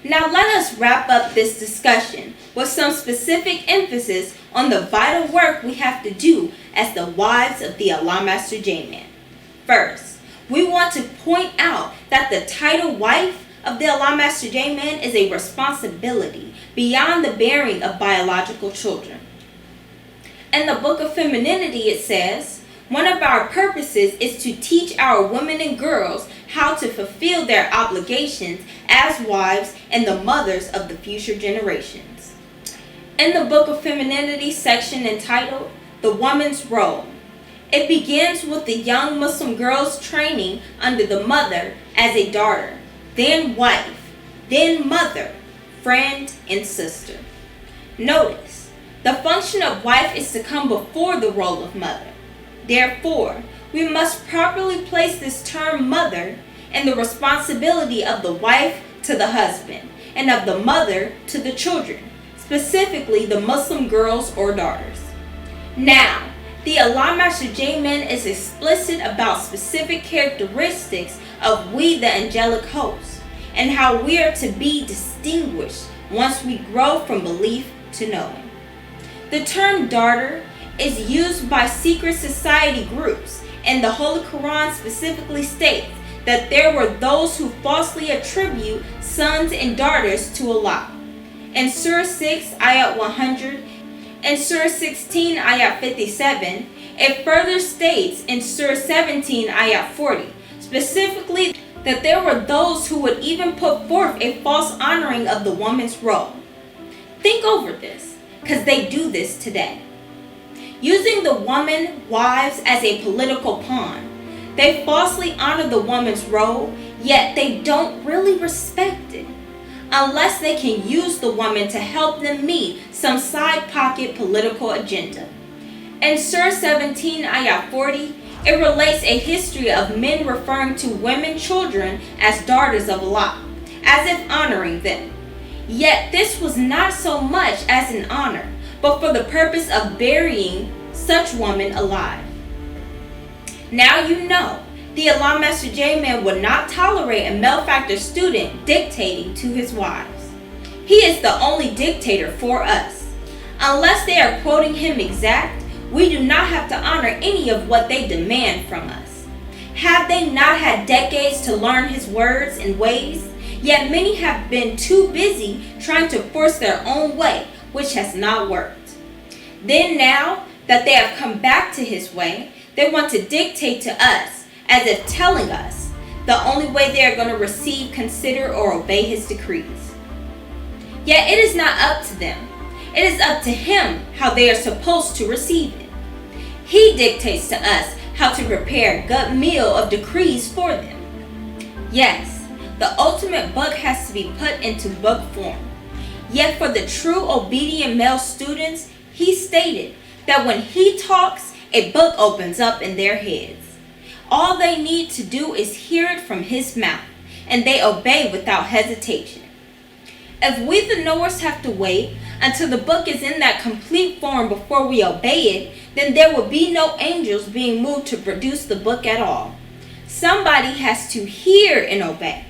Now let us wrap up this discussion with some specific emphasis on the vital work we have to do as the wives of the Allah Master J-Man. First, we want to point out that the title wife of the Allah Master J-Man is a responsibility beyond the bearing of biological children. In the Book of Femininity it says, one of our purposes is to teach our women and girls how to fulfill their obligations as wives and the mothers of the future generations. In the Book of Femininity section entitled, The Woman's Role, it begins with the young Muslim girl's training under the mother as a daughter, then wife, then mother, friend, and sister. Notice, the function of wife is to come before the role of mother. Therefore, we must properly place this term mother and the responsibility of the wife to the husband and of the mother to the children, specifically the Muslim girls or daughters. Now, the Allah Master J-Man is explicit about specific characteristics of we the angelic hosts and how we are to be distinguished once we grow from belief to knowing. The term daughter is used by secret society groups, and the Holy Quran specifically states that there were those who falsely attribute sons and daughters to Allah. In Surah 6, Ayat 100, and Surah 16, Ayat 57, it further states in Surah 17, Ayat 40, specifically that there were those who would even put forth a false honoring of the woman's role. Think over this, because they do this today. Using the woman, wives, as a political pawn, they falsely honor the woman's role, yet they don't really respect it, unless they can use the woman to help them meet some side pocket political agenda. In Surah 17, Ayat 40, it relates a history of men referring to women children as daughters of Allah, as if honoring them. Yet this was not so much as an honor, but for the purpose of burying such woman alive. Now you know, the Allah Master J-Man would not tolerate a malefactor student dictating to his wives. He is the only dictator for us. Unless they are quoting him exact, we do not have to honor any of what they demand from us. Have they not had decades to learn his words and ways? Yet many have been too busy trying to force their own way, which has not worked. Then now that they have come back to his way, they want to dictate to us, as if telling us the only way they are going to receive, consider, or obey his decrees. Yet it is not up to them. It is up to him how they are supposed to receive it. He dictates to us how to prepare a good meal of decrees for them. Yes, the ultimate book has to be put into book form. Yet for the true obedient male students, he stated that when he talks, a book opens up in their heads. All they need to do is hear it from his mouth, and they obey without hesitation. If we the knowers have to wait until the book is in that complete form before we obey it, then there will be no angels being moved to produce the book at all. Somebody has to hear and obey.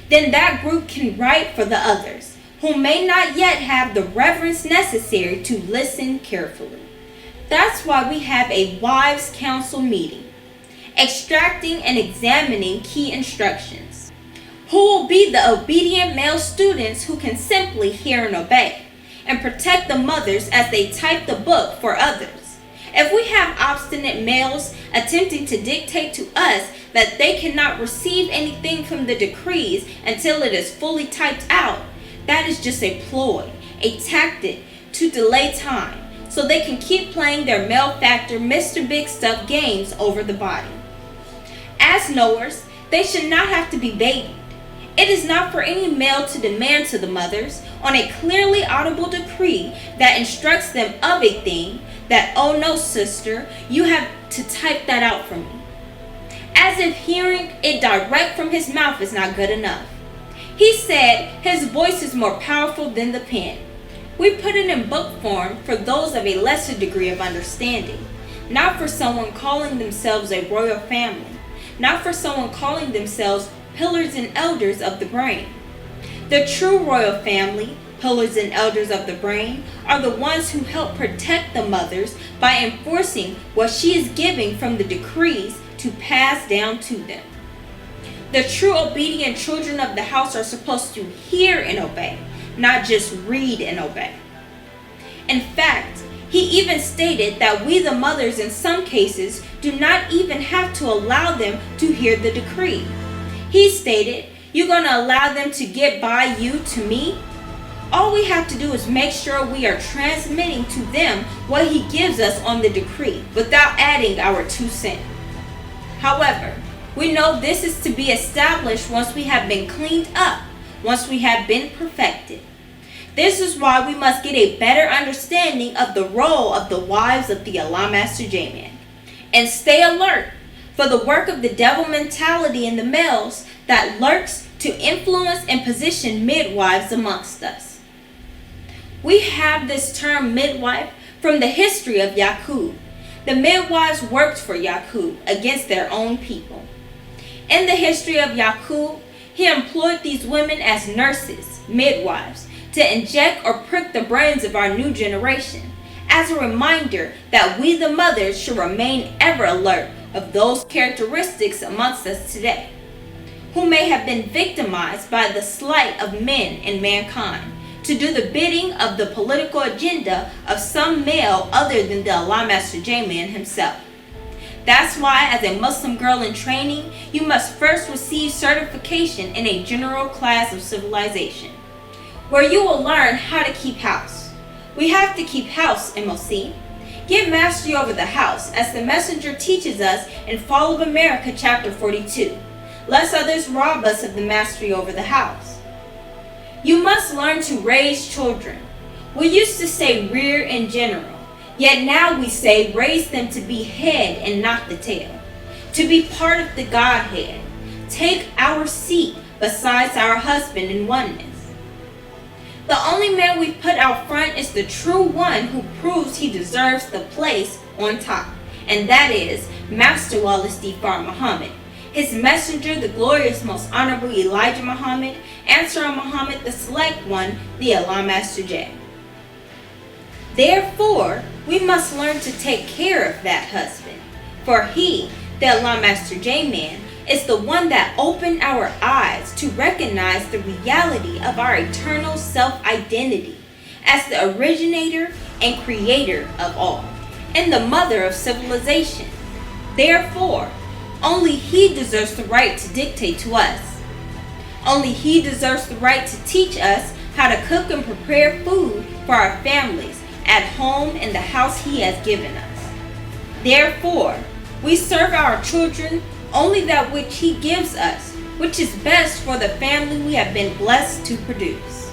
Then that group can write for the others, who may not yet have the reverence necessary to listen carefully. That's why we have a wives' council meeting, extracting and examining key instructions. Who will be the obedient male students who can simply hear and obey, and protect the mothers as they type the book for others? If we have obstinate males attempting to dictate to us that they cannot receive anything from the decrees until it is fully typed out, that is just a ploy, a tactic to delay time, so they can keep playing their malefactor Mr. Big Stuff games over the body. As knowers, they should not have to be babied. It is not for any male to demand to the mothers on a clearly audible decree that instructs them of a thing that, oh no sister, you have to type that out for me. As if hearing it direct from his mouth is not good enough. He said his voice is more powerful than the pen. We put it in book form for those of a lesser degree of understanding, not for someone calling themselves a royal family, not for someone calling themselves pillars and elders of the brain. The true royal family, pillars and elders of the brain, are the ones who help protect the mothers by enforcing what she is giving from the decrees to pass down to them. The true obedient children of the house are supposed to hear and obey, not just read and obey. In fact, he even stated that we the mothers in some cases do not even have to allow them to hear the decree. He stated, "You're going to allow them to get by you to me?" All we have to do is make sure we are transmitting to them what he gives us on the decree without adding our 2 cents. However, we know this is to be established once we have been cleaned up, once we have been perfected. This is why we must get a better understanding of the role of the wives of the Allah Master J-Man. And stay alert for the work of the devil mentality in the males that lurks to influence and position midwives amongst us. We have this term midwife from the history of Yaqub. The midwives worked for Yaqub against their own people. In the history of Yaqub, he employed these women as nurses, midwives, to inject or prick the brains of our new generation, as a reminder that we the mothers should remain ever alert of those characteristics amongst us today, who may have been victimized by the slight of men and mankind, to do the bidding of the political agenda of some male other than the Allah Master J-Man himself. That's why, as a Muslim girl in training, you must first receive certification in a general class of civilization, where you will learn how to keep house. We have to keep house, MOC. Get mastery over the house, as the messenger teaches us in Fall of America chapter 42. Lest others rob us of the mastery over the house. You must learn to raise children. We used to say rear in general, yet now we say raise them to be head and not the tail, to be part of the Godhead, take our seat besides our husband in oneness. The only man we put out front is the true one who proves he deserves the place on top, and that is Master Wallace D. Fard Muhammad, his messenger, the glorious, most honorable Elijah Muhammad, Ansar Muhammad, the select one, the Allah Master J. Therefore, we must learn to take care of that husband, for he, the Allah Master J-Man, is the one that opened our eyes to recognize the reality of our eternal self-identity as the originator and creator of all, and the mother of civilization. Therefore, only he deserves the right to dictate to us. Only he deserves the right to teach us how to cook and prepare food for our families at home in the house he has given us. Therefore, we serve our children only that which he gives us, which is best for the family we have been blessed to produce.